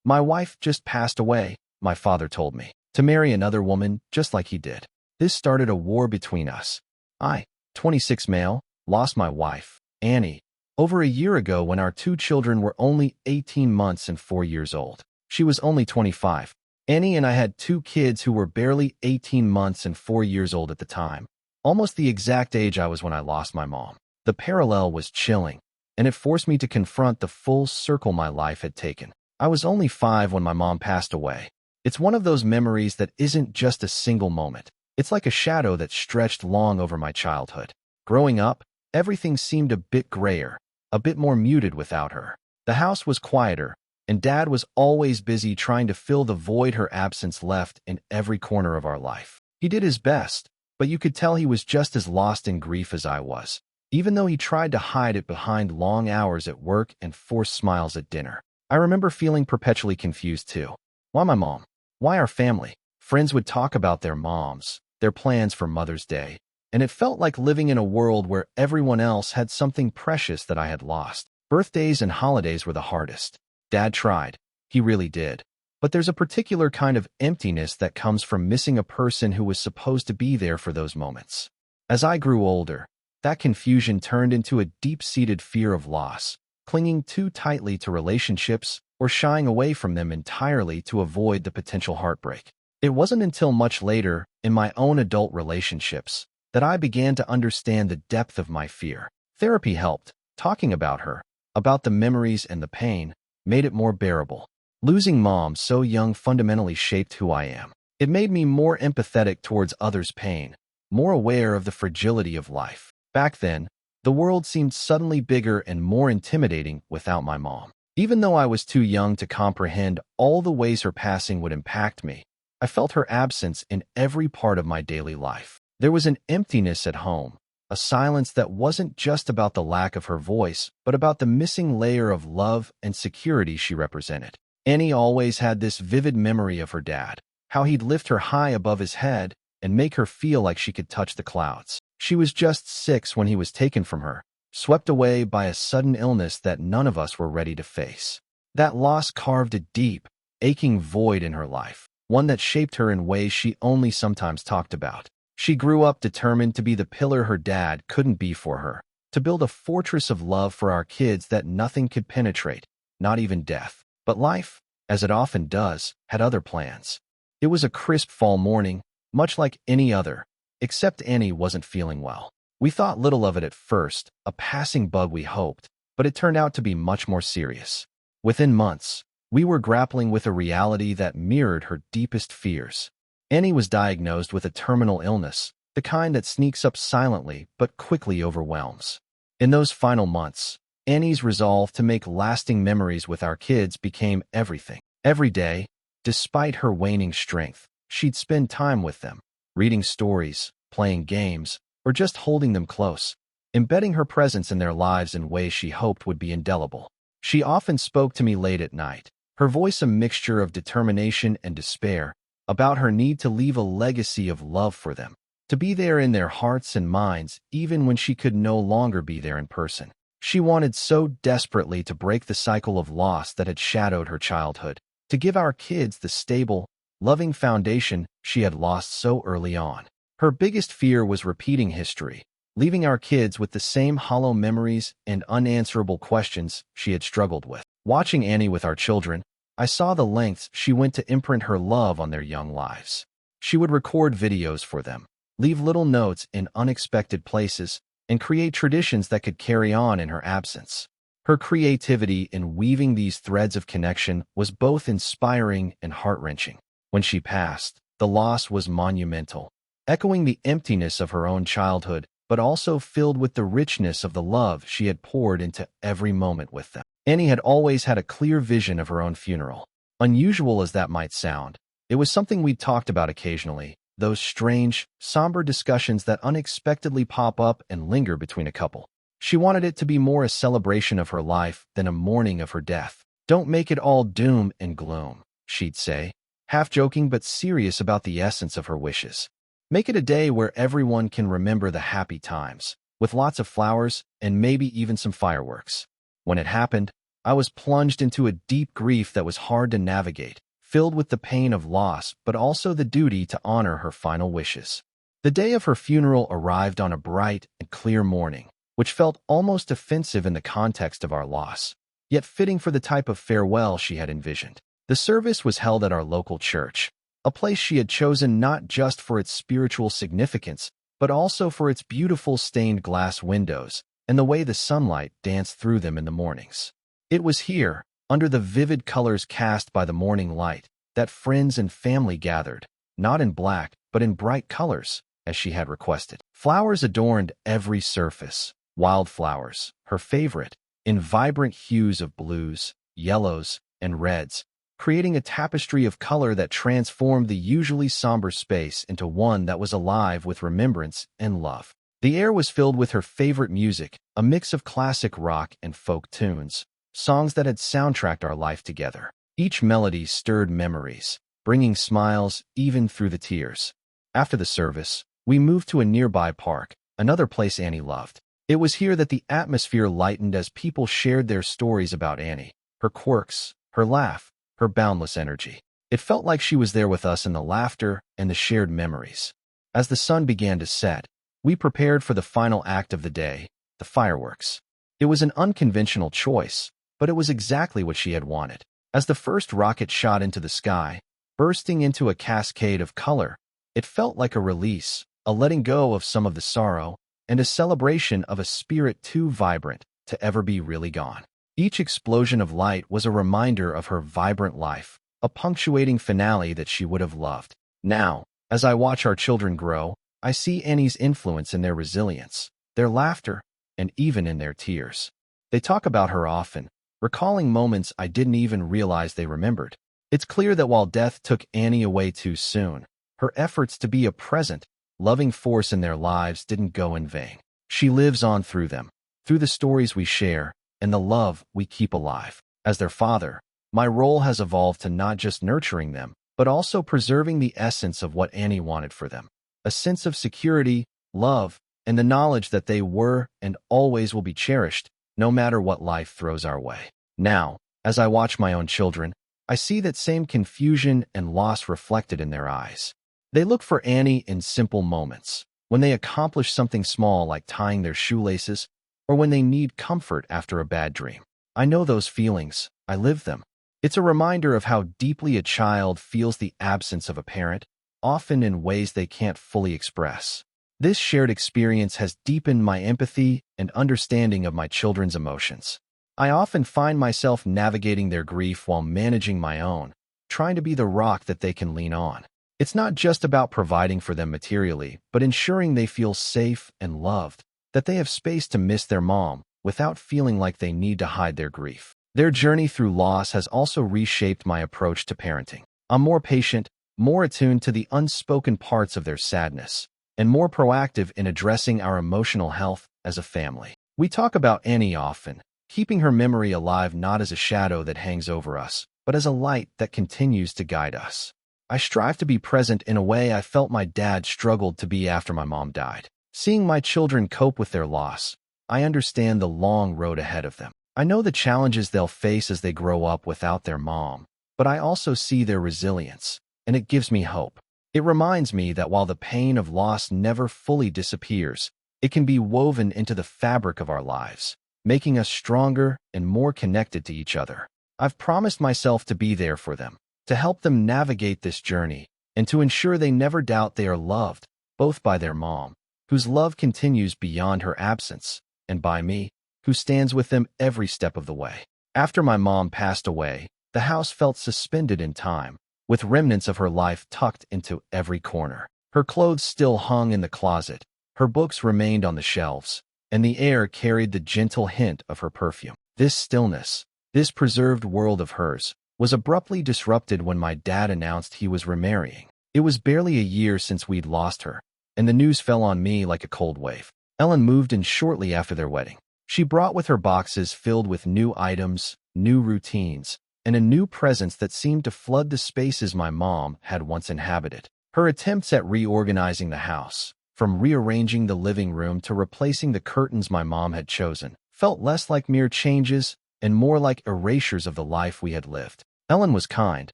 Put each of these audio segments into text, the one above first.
My wife just passed away, my father told me, to marry another woman just like he did. This started a war between us. I, 26 male, lost my wife, Annie, over a year ago when our two children were only 18 months and 4 years old. She was only 25. Annie and I had two kids who were barely 18 months and 4 years old at the time, almost the exact age I was when I lost my mom. The parallel was chilling, and it forced me to confront the full circle my life had taken. I was only 5 when my mom passed away. It's one of those memories that isn't just a single moment. It's like a shadow that stretched long over my childhood. Growing up, everything seemed a bit grayer, a bit more muted without her. The house was quieter, and Dad was always busy trying to fill the void her absence left in every corner of our life. He did his best, but you could tell he was just as lost in grief as I was, even though he tried to hide it behind long hours at work and forced smiles at dinner. I remember feeling perpetually confused too. Why my mom? Why our family? Friends would talk about their moms, their plans for Mother's Day, and it felt like living in a world where everyone else had something precious that I had lost. Birthdays and holidays were the hardest. Dad tried. He really did. But there's a particular kind of emptiness that comes from missing a person who was supposed to be there for those moments. As I grew older, that confusion turned into a deep-seated fear of loss, clinging too tightly to relationships or shying away from them entirely to avoid the potential heartbreak. It wasn't until much later, in my own adult relationships, that I began to understand the depth of my fear. Therapy helped. Talking about her, about the memories and the pain, made it more bearable. Losing Mom so young fundamentally shaped who I am. It made me more empathetic towards others' pain, more aware of the fragility of life. Back then, the world seemed suddenly bigger and more intimidating without my mom. Even though I was too young to comprehend all the ways her passing would impact me, I felt her absence in every part of my daily life. There was an emptiness at home, a silence that wasn't just about the lack of her voice, but about the missing layer of love and security she represented. Annie always had this vivid memory of her dad, how he'd lift her high above his head and make her feel like she could touch the clouds. She was just 6 when he was taken from her, swept away by a sudden illness that none of us were ready to face. That loss carved a deep, aching void in her life, one that shaped her in ways she only sometimes talked about. She grew up determined to be the pillar her dad couldn't be for her, to build a fortress of love for our kids that nothing could penetrate, not even death. But life, as it often does, had other plans. It was a crisp fall morning, much like any other, except Annie wasn't feeling well. We thought little of it at first, a passing bug we hoped, but it turned out to be much more serious. Within months, we were grappling with a reality that mirrored her deepest fears. Annie was diagnosed with a terminal illness, the kind that sneaks up silently but quickly overwhelms. In those final months, Annie's resolve to make lasting memories with our kids became everything. Every day, despite her waning strength, she'd spend time with them, reading stories, playing games, or just holding them close, embedding her presence in their lives in ways she hoped would be indelible. She often spoke to me late at night, her voice a mixture of determination and despair, about her need to leave a legacy of love for them, to be there in their hearts and minds even when she could no longer be there in person. She wanted so desperately to break the cycle of loss that had shadowed her childhood, to give our kids the stable, loving foundation she had lost so early on. Her biggest fear was repeating history, leaving our kids with the same hollow memories and unanswerable questions she had struggled with. Watching Annie with our children, I saw the lengths she went to imprint her love on their young lives. She would record videos for them, leave little notes in unexpected places, and create traditions that could carry on in her absence. Her creativity in weaving these threads of connection was both inspiring and heart-wrenching. When she passed, the loss was monumental, echoing the emptiness of her own childhood, but also filled with the richness of the love she had poured into every moment with them. Annie had always had a clear vision of her own funeral. Unusual as that might sound, it was something we'd talked about occasionally, those strange, somber discussions that unexpectedly pop up and linger between a couple. She wanted it to be more a celebration of her life than a mourning of her death. "Don't make it all doom and gloom," she'd say, half joking but serious about the essence of her wishes. "Make it a day where everyone can remember the happy times, with lots of flowers and maybe even some fireworks." When it happened, I was plunged into a deep grief that was hard to navigate, filled with the pain of loss but also the duty to honor her final wishes. The day of her funeral arrived on a bright and clear morning, which felt almost offensive in the context of our loss, yet fitting for the type of farewell she had envisioned. The service was held at our local church, a place she had chosen not just for its spiritual significance, but also for its beautiful stained glass windows and the way the sunlight danced through them in the mornings. It was here, under the vivid colors cast by the morning light, that friends and family gathered, not in black, but in bright colors, as she had requested. Flowers adorned every surface, wildflowers, her favorite, in vibrant hues of blues, yellows, and reds, creating a tapestry of color that transformed the usually somber space into one that was alive with remembrance and love. The air was filled with her favorite music, a mix of classic rock and folk tunes, songs that had soundtracked our life together. Each melody stirred memories, bringing smiles even through the tears. After the service, we moved to a nearby park, another place Annie loved. It was here that the atmosphere lightened as people shared their stories about Annie, her quirks, her laugh, her boundless energy. It felt like she was there with us in the laughter and the shared memories. As the sun began to set, we prepared for the final act of the day, the fireworks. It was an unconventional choice, but it was exactly what she had wanted. As the first rocket shot into the sky, bursting into a cascade of color, it felt like a release, a letting go of some of the sorrow, and a celebration of a spirit too vibrant to ever be really gone. Each explosion of light was a reminder of her vibrant life, a punctuating finale that she would have loved. Now, as I watch our children grow, I see Annie's influence in their resilience, their laughter, and even in their tears. They talk about her often, recalling moments I didn't even realize they remembered. It's clear that while death took Annie away too soon, her efforts to be a present, loving force in their lives didn't go in vain. She lives on through them, through the stories we share, and the love we keep alive. As their father, my role has evolved to not just nurturing them, but also preserving the essence of what Annie wanted for them. A sense of security, love, and the knowledge that they were and always will be cherished, no matter what life throws our way. Now, as I watch my own children, I see that same confusion and loss reflected in their eyes. They look for Annie in simple moments, when they accomplish something small like tying their shoelaces, or when they need comfort after a bad dream. I know those feelings. I live them. It's a reminder of how deeply a child feels the absence of a parent, often in ways they can't fully express. This shared experience has deepened my empathy and understanding of my children's emotions. I often find myself navigating their grief while managing my own, trying to be the rock that they can lean on. It's not just about providing for them materially, but ensuring they feel safe and loved, that they have space to miss their mom without feeling like they need to hide their grief. Their journey through loss has also reshaped my approach to parenting. I'm more patient, more attuned to the unspoken parts of their sadness, and more proactive in addressing our emotional health as a family. We talk about Annie often, keeping her memory alive not as a shadow that hangs over us, but as a light that continues to guide us. I strive to be present in a way I felt my dad struggled to be after my mom died. Seeing my children cope with their loss, I understand the long road ahead of them. I know the challenges they'll face as they grow up without their mom, but I also see their resilience, and it gives me hope. It reminds me that while the pain of loss never fully disappears, it can be woven into the fabric of our lives, making us stronger and more connected to each other. I've promised myself to be there for them, to help them navigate this journey, and to ensure they never doubt they are loved, both by their mom, whose love continues beyond her absence, and by me, who stands with them every step of the way. After my mom passed away, the house felt suspended in time, with remnants of her life tucked into every corner. Her clothes still hung in the closet, her books remained on the shelves, and the air carried the gentle hint of her perfume. This stillness, this preserved world of hers, was abruptly disrupted when my dad announced he was remarrying. It was barely a year since we'd lost her, and the news fell on me like a cold wave. Ellen moved in shortly after their wedding. She brought with her boxes filled with new items, new routines, and a new presence that seemed to flood the spaces my mom had once inhabited. Her attempts at reorganizing the house, from rearranging the living room to replacing the curtains my mom had chosen, felt less like mere changes and more like erasures of the life we had lived. Ellen was kind,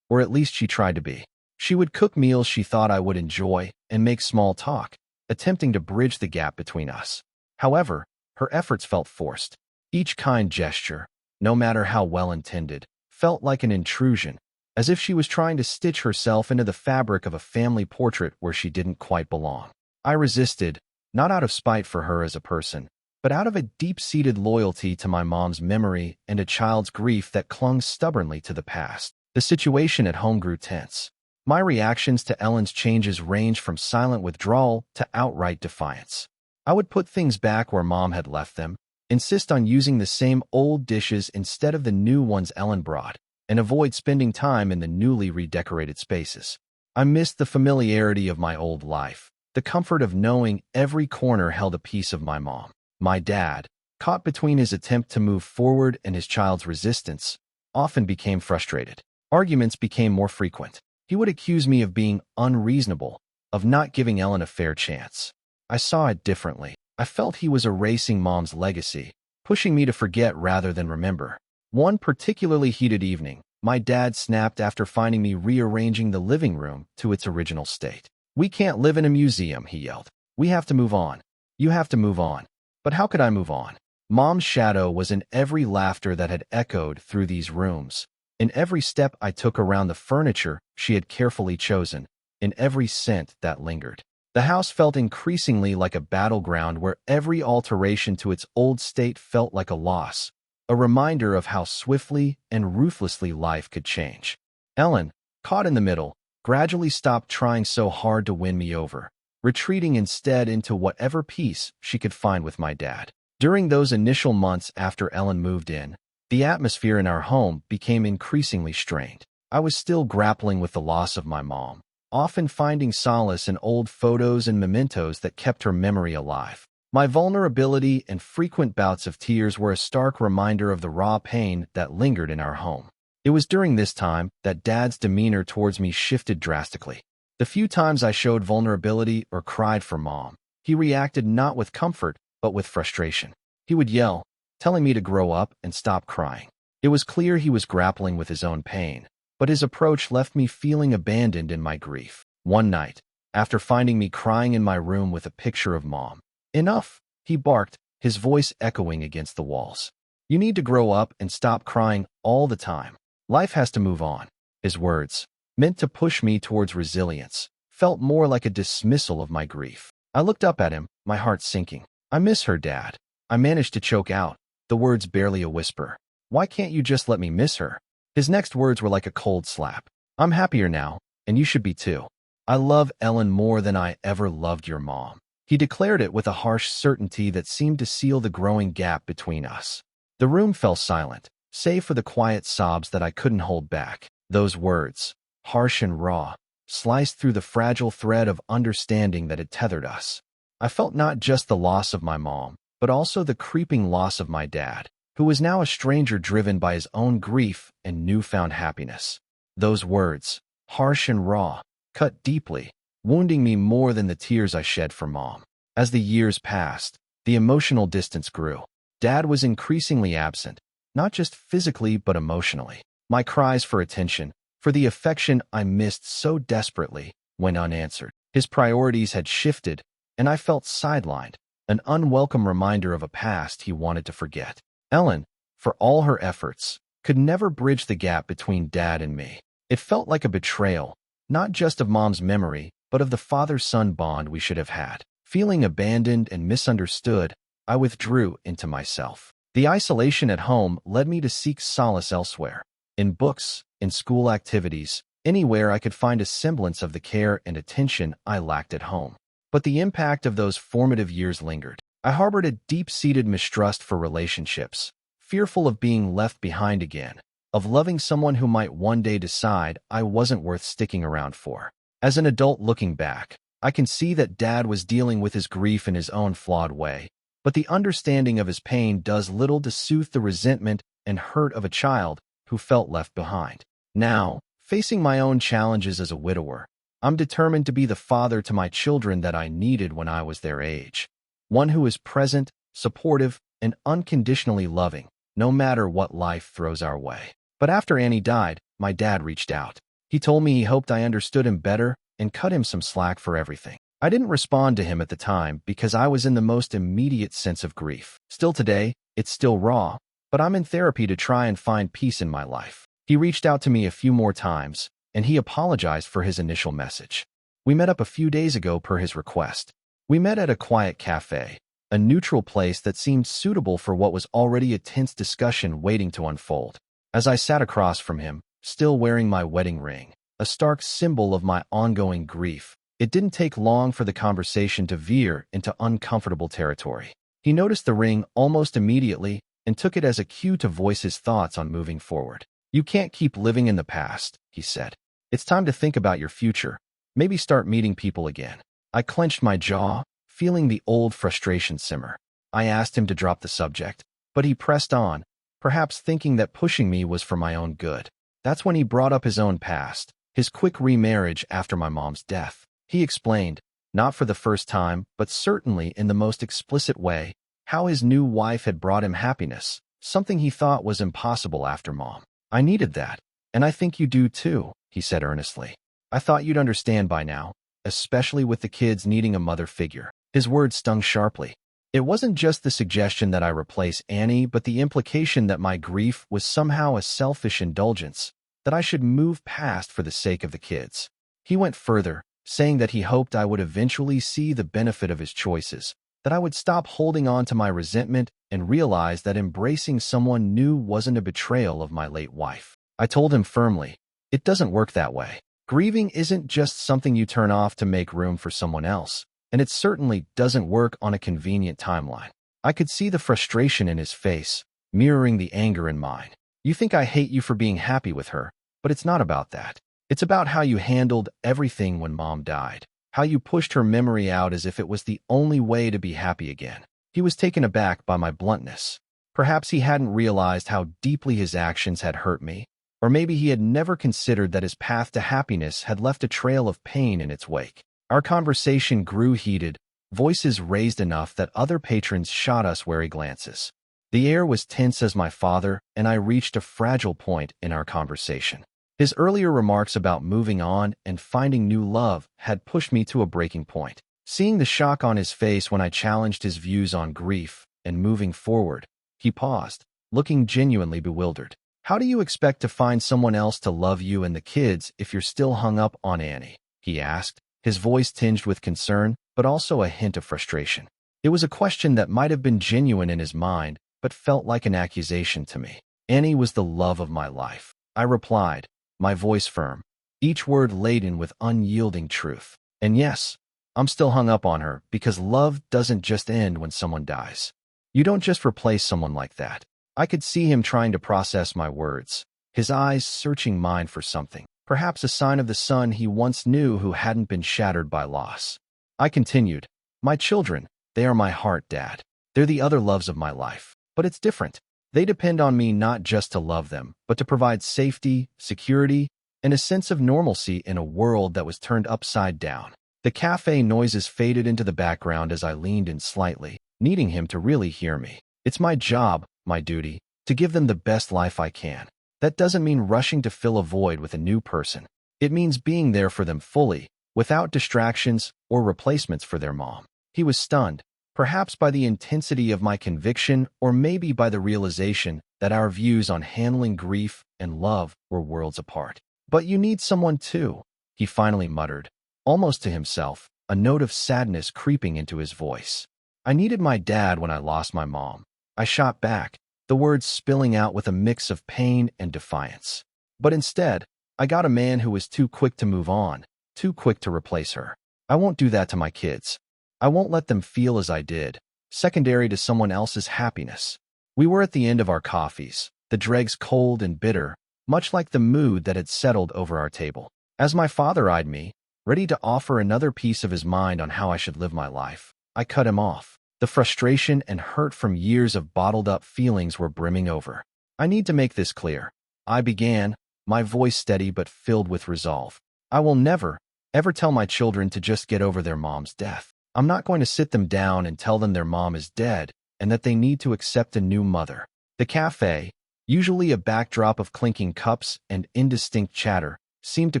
or at least she tried to be. She would cook meals she thought I would enjoy and make small talk, attempting to bridge the gap between us. However, her efforts felt forced. Each kind gesture, no matter how well-intended, felt like an intrusion, as if she was trying to stitch herself into the fabric of a family portrait where she didn't quite belong. I resisted, not out of spite for her as a person, but out of a deep-seated loyalty to my mom's memory and a child's grief that clung stubbornly to the past. The situation at home grew tense. My reactions to Ellen's changes ranged from silent withdrawal to outright defiance. I would put things back where Mom had left them, insist on using the same old dishes instead of the new ones Ellen brought, and avoid spending time in the newly redecorated spaces. I missed the familiarity of my old life, the comfort of knowing every corner held a piece of my mom. My dad, caught between his attempt to move forward and his child's resistance, often became frustrated. Arguments became more frequent. He would accuse me of being unreasonable, of not giving Ellen a fair chance. I saw it differently. I felt he was erasing Mom's legacy, pushing me to forget rather than remember. One particularly heated evening, my dad snapped after finding me rearranging the living room to its original state. "We can't live in a museum," he yelled. "We have to move on. You have to move on." But how could I move on? Mom's shadow was in every laughter that had echoed through these rooms, in every step I took around the furniture she had carefully chosen, in every scent that lingered. The house felt increasingly like a battleground where every alteration to its old state felt like a loss, a reminder of how swiftly and ruthlessly life could change. Ellen, caught in the middle, gradually stopped trying so hard to win me over, retreating instead into whatever peace she could find with my dad. During those initial months after Ellen moved in, the atmosphere in our home became increasingly strained. I was still grappling with the loss of my mom, often finding solace in old photos and mementos that kept her memory alive. My vulnerability and frequent bouts of tears were a stark reminder of the raw pain that lingered in our home. It was during this time that Dad's demeanor towards me shifted drastically. The few times I showed vulnerability or cried for Mom, he reacted not with comfort, but with frustration. He would yell, telling me to grow up and stop crying. It was clear he was grappling with his own pain, but his approach left me feeling abandoned in my grief. One night, after finding me crying in my room with a picture of Mom, "Enough," he barked, his voice echoing against the walls. "You need to grow up and stop crying all the time. Life has to move on." His words, meant to push me towards resilience, felt more like a dismissal of my grief. I looked up at him, my heart sinking. "I miss her, Dad." I managed to choke out, the words barely a whisper. "Why can't you just let me miss her?" His next words were like a cold slap. "I'm happier now, and you should be too. I love Ellen more than I ever loved your mom." He declared it with a harsh certainty that seemed to seal the growing gap between us. The room fell silent, save for the quiet sobs that I couldn't hold back. Those words, harsh and raw, sliced through the fragile thread of understanding that had tethered us. I felt not just the loss of my mom, but also the creeping loss of my dad, who was now a stranger driven by his own grief and newfound happiness. Those words, harsh and raw, cut deeply, wounding me more than the tears I shed for Mom. As the years passed, the emotional distance grew. Dad was increasingly absent, not just physically but emotionally. My cries for attention, for the affection I missed so desperately, went unanswered. His priorities had shifted, and I felt sidelined, an unwelcome reminder of a past he wanted to forget. Ellen, for all her efforts, could never bridge the gap between Dad and me. It felt like a betrayal, not just of Mom's memory, but of the father-son bond we should have had. Feeling abandoned and misunderstood, I withdrew into myself. The isolation at home led me to seek solace elsewhere. In books, in school activities, anywhere I could find a semblance of the care and attention I lacked at home. But the impact of those formative years lingered. I harbored a deep-seated mistrust for relationships, fearful of being left behind again, of loving someone who might one day decide I wasn't worth sticking around for. As an adult looking back, I can see that Dad was dealing with his grief in his own flawed way, but the understanding of his pain does little to soothe the resentment and hurt of a child who felt left behind. Now, facing my own challenges as a widower, I'm determined to be the father to my children that I needed when I was their age. One who is present, supportive, and unconditionally loving, no matter what life throws our way. But after Annie died, my dad reached out. He told me he hoped I understood him better and cut him some slack for everything. I didn't respond to him at the time because I was in the most immediate sense of grief. Still today, it's still raw, but I'm in therapy to try and find peace in my life. He reached out to me a few more times, and he apologized for his initial message. We met up a few days ago per his request. We met at a quiet cafe, a neutral place that seemed suitable for what was already a tense discussion waiting to unfold. As I sat across from him, still wearing my wedding ring, a stark symbol of my ongoing grief, it didn't take long for the conversation to veer into uncomfortable territory. He noticed the ring almost immediately and took it as a cue to voice his thoughts on moving forward. "You can't keep living in the past," he said. "It's time to think about your future. Maybe start meeting people again." I clenched my jaw, feeling the old frustration simmer. I asked him to drop the subject, but he pressed on, perhaps thinking that pushing me was for my own good. That's when he brought up his own past, his quick remarriage after my mom's death. He explained, not for the first time, but certainly in the most explicit way, how his new wife had brought him happiness, something he thought was impossible after Mom. "I needed that, and I think you do too," he said earnestly. "I thought you'd understand by now, especially with the kids needing a mother figure." His words stung sharply. It wasn't just the suggestion that I replace Annie, but the implication that my grief was somehow a selfish indulgence, that I should move past for the sake of the kids. He went further, saying that he hoped I would eventually see the benefit of his choices, that I would stop holding on to my resentment and realize that embracing someone new wasn't a betrayal of my late wife. I told him firmly, "It doesn't work that way. Grieving isn't just something you turn off to make room for someone else, and it certainly doesn't work on a convenient timeline." I could see the frustration in his face, mirroring the anger in mine. "You think I hate you for being happy with her, but it's not about that. It's about how you handled everything when Mom died, how you pushed her memory out as if it was the only way to be happy again." He was taken aback by my bluntness. Perhaps he hadn't realized how deeply his actions had hurt me, or maybe he had never considered that his path to happiness had left a trail of pain in its wake. Our conversation grew heated, voices raised enough that other patrons shot us wary glances. The air was tense as my father and I reached a fragile point in our conversation. His earlier remarks about moving on and finding new love had pushed me to a breaking point. Seeing the shock on his face when I challenged his views on grief and moving forward, he paused, looking genuinely bewildered. "How do you expect to find someone else to love you and the kids if you're still hung up on Annie?" he asked, his voice tinged with concern, but also a hint of frustration. It was a question that might have been genuine in his mind, but felt like an accusation to me. "Annie was the love of my life," I replied, my voice firm, each word laden with unyielding truth. "And yes, I'm still hung up on her because love doesn't just end when someone dies. You don't just replace someone like that." I could see him trying to process my words, his eyes searching mine for something, perhaps a sign of the son he once knew who hadn't been shattered by loss. I continued, "My children, they are my heart, Dad. They're the other loves of my life. But it's different. They depend on me not just to love them, but to provide safety, security, and a sense of normalcy in a world that was turned upside down." The cafe noises faded into the background as I leaned in slightly, needing him to really hear me. "It's my job, my duty, to give them the best life I can. That doesn't mean rushing to fill a void with a new person. It means being there for them fully, without distractions or replacements for their mom." He was stunned, perhaps by the intensity of my conviction or maybe by the realization that our views on handling grief and love were worlds apart. "But you need someone too," he finally muttered, almost to himself, a note of sadness creeping into his voice. "I needed my dad when I lost my mom." I shot back, the words spilling out with a mix of pain and defiance. But instead, I got a man who was too quick to move on, too quick to replace her. I won't do that to my kids. I won't let them feel as I did, secondary to someone else's happiness. We were at the end of our coffees, the dregs cold and bitter, much like the mood that had settled over our table. As my father eyed me, ready to offer another piece of his mind on how I should live my life, I cut him off. The frustration and hurt from years of bottled-up feelings were brimming over. "I need to make this clear," I began, my voice steady but filled with resolve. "I will never, ever tell my children to just get over their mom's death. I'm not going to sit them down and tell them their mom is dead and that they need to accept a new mother. The cafe, usually a backdrop of clinking cups and indistinct chatter, seemed to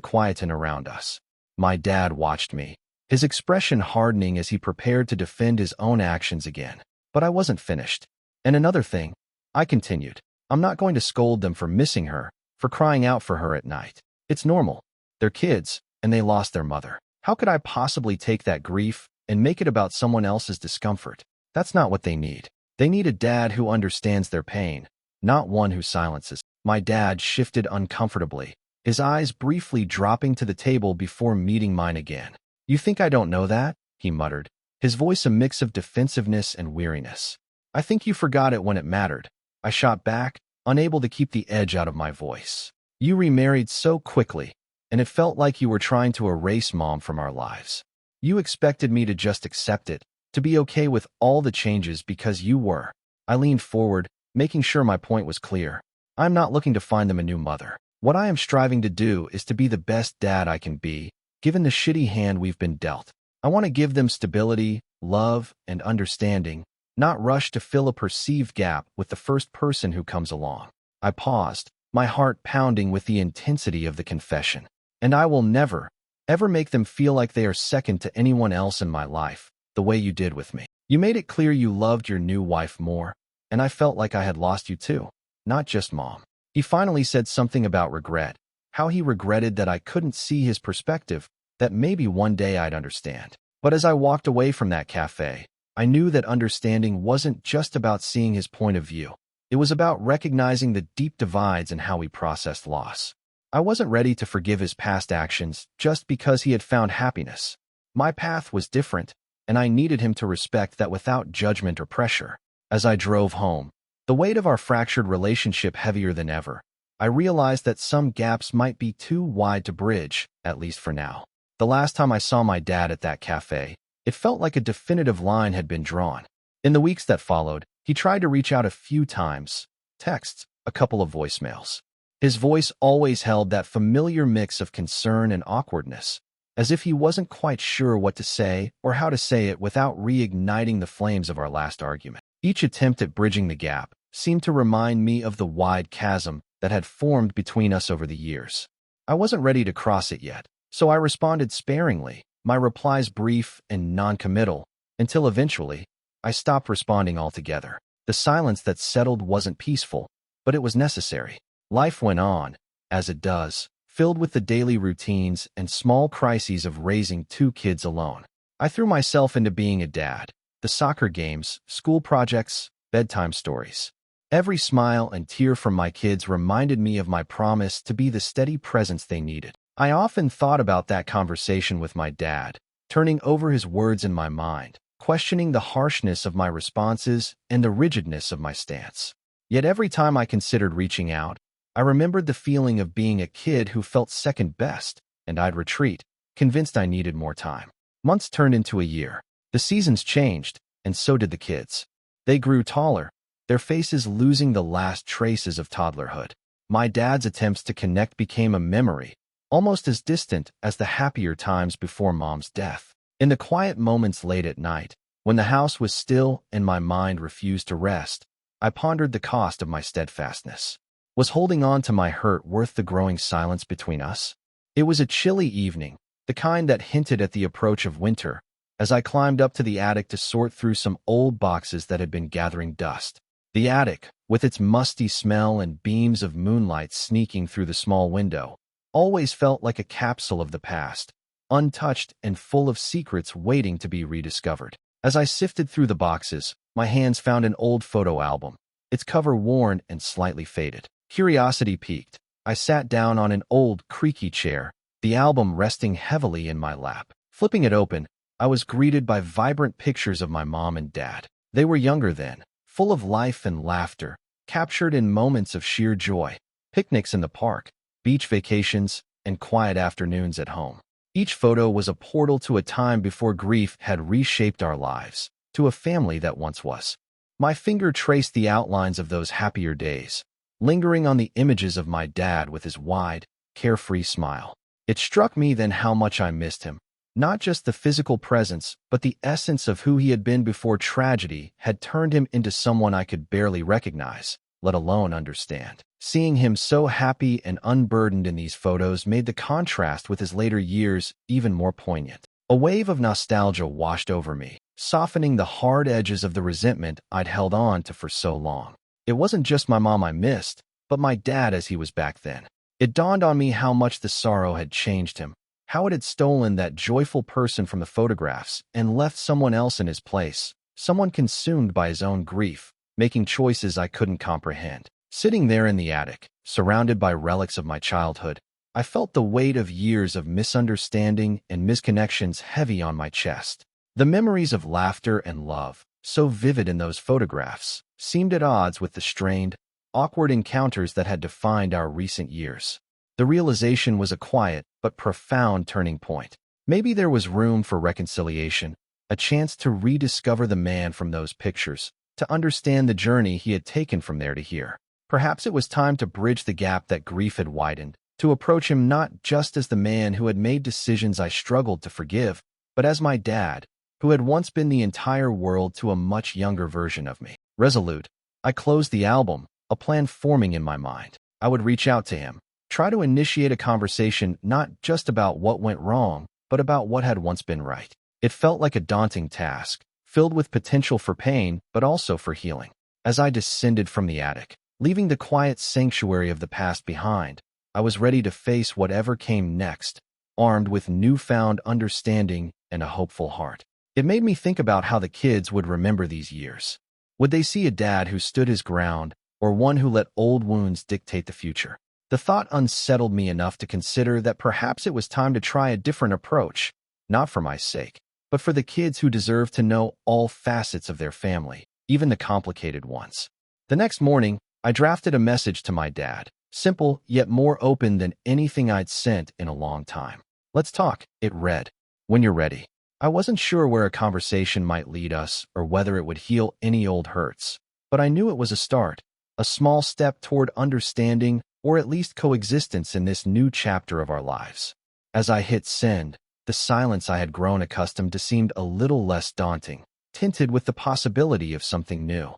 quieten around us. My dad watched me, his expression hardening as he prepared to defend his own actions again. But I wasn't finished. And another thing, I continued, I'm not going to scold them for missing her, for crying out for her at night. It's normal. They're kids, and they lost their mother. How could I possibly take that grief and make it about someone else's discomfort? That's not what they need. They need a dad who understands their pain, not one who silences. My dad shifted uncomfortably, his eyes briefly dropping to the table before meeting mine again. You think I don't know that? He muttered, his voice a mix of defensiveness and weariness. I think you forgot it when it mattered. I shot back, unable to keep the edge out of my voice. You remarried so quickly, and it felt like you were trying to erase Mom from our lives. You expected me to just accept it, to be okay with all the changes because you were. I leaned forward, making sure my point was clear. I'm not looking to find them a new mother. What I am striving to do is to be the best dad I can be, given the shitty hand we've been dealt. I want to give them stability, love, and understanding, not rush to fill a perceived gap with the first person who comes along. I paused, my heart pounding with the intensity of the confession. And I will never, ever make them feel like they are second to anyone else in my life, the way you did with me. You made it clear you loved your new wife more, and I felt like I had lost you too, not just Mom. He finally said something about regret, how he regretted that I couldn't see his perspective, that maybe one day I'd understand. But as I walked away from that cafe, I knew that understanding wasn't just about seeing his point of view. It was about recognizing the deep divides in how we processed loss. I wasn't ready to forgive his past actions just because he had found happiness. My path was different, and I needed him to respect that without judgment or pressure. As I drove home, the weight of our fractured relationship heavier than ever, I realized that some gaps might be too wide to bridge, at least for now. The last time I saw my dad at that cafe, it felt like a definitive line had been drawn. In the weeks that followed, he tried to reach out a few times, texts, a couple of voicemails. His voice always held that familiar mix of concern and awkwardness, as if he wasn't quite sure what to say or how to say it without reigniting the flames of our last argument. Each attempt at bridging the gap seemed to remind me of the wide chasm that had formed between us over the years. I wasn't ready to cross it yet, so I responded sparingly, my replies brief and non-committal, until eventually, I stopped responding altogether. The silence that settled wasn't peaceful, but it was necessary. Life went on, as it does, filled with the daily routines and small crises of raising two kids alone. I threw myself into being a dad. The soccer games, school projects, bedtime stories. Every smile and tear from my kids reminded me of my promise to be the steady presence they needed. I often thought about that conversation with my dad, turning over his words in my mind, questioning the harshness of my responses and the rigidness of my stance. Yet every time I considered reaching out, I remembered the feeling of being a kid who felt second best, and I'd retreat, convinced I needed more time. Months turned into a year. The seasons changed, and so did the kids. They grew taller, their faces losing the last traces of toddlerhood. My dad's attempts to connect became a memory, almost as distant as the happier times before Mom's death. In the quiet moments late at night, when the house was still and my mind refused to rest, I pondered the cost of my steadfastness. Was holding on to my hurt worth the growing silence between us? It was a chilly evening, the kind that hinted at the approach of winter, as I climbed up to the attic to sort through some old boxes that had been gathering dust. The attic, with its musty smell and beams of moonlight sneaking through the small window, always felt like a capsule of the past, untouched and full of secrets waiting to be rediscovered. As I sifted through the boxes, my hands found an old photo album, its cover worn and slightly faded. Curiosity piqued. I sat down on an old, creaky chair, the album resting heavily in my lap. Flipping it open, I was greeted by vibrant pictures of my mom and dad. They were younger then, full of life and laughter, captured in moments of sheer joy. Picnics in the park, beach vacations, and quiet afternoons at home. Each photo was a portal to a time before grief had reshaped our lives, to a family that once was. My finger traced the outlines of those happier days, lingering on the images of my dad with his wide, carefree smile. It struck me then how much I missed him. Not just the physical presence, but the essence of who he had been before tragedy had turned him into someone I could barely recognize. let alone understand. Seeing him so happy and unburdened in these photos made the contrast with his later years even more poignant. A wave of nostalgia washed over me, softening the hard edges of the resentment I'd held on to for so long. It wasn't just my mom I missed, but my dad as he was back then. It dawned on me how much the sorrow had changed him, how it had stolen that joyful person from the photographs and left someone else in his place, someone consumed by his own grief, making choices I couldn't comprehend. Sitting there in the attic, surrounded by relics of my childhood, I felt the weight of years of misunderstanding and misconnections heavy on my chest. The memories of laughter and love, so vivid in those photographs, seemed at odds with the strained, awkward encounters that had defined our recent years. The realization was a quiet but profound turning point. Maybe there was room for reconciliation, a chance to rediscover the man from those pictures, to understand the journey he had taken from there to here. Perhaps it was time to bridge the gap that grief had widened, to approach him not just as the man who had made decisions I struggled to forgive, but as my dad, who had once been the entire world to a much younger version of me. Resolute, I closed the album, a plan forming in my mind. I would reach out to him, try to initiate a conversation not just about what went wrong, but about what had once been right. It felt like a daunting task, filled with potential for pain, but also for healing. As I descended from the attic, leaving the quiet sanctuary of the past behind, I was ready to face whatever came next, armed with newfound understanding and a hopeful heart. It made me think about how the kids would remember these years. Would they see a dad who stood his ground, or one who let old wounds dictate the future? The thought unsettled me enough to consider that perhaps it was time to try a different approach, not for my sake, but for the kids who deserve to know all facets of their family, even the complicated ones. The next morning, I drafted a message to my dad, simple yet more open than anything I'd sent in a long time. "Let's talk," it read. "When you're ready." I wasn't sure where a conversation might lead us or whether it would heal any old hurts, but I knew it was a start, a small step toward understanding or at least coexistence in this new chapter of our lives. As I hit send, the silence I had grown accustomed to seemed a little less daunting, tinted with the possibility of something new.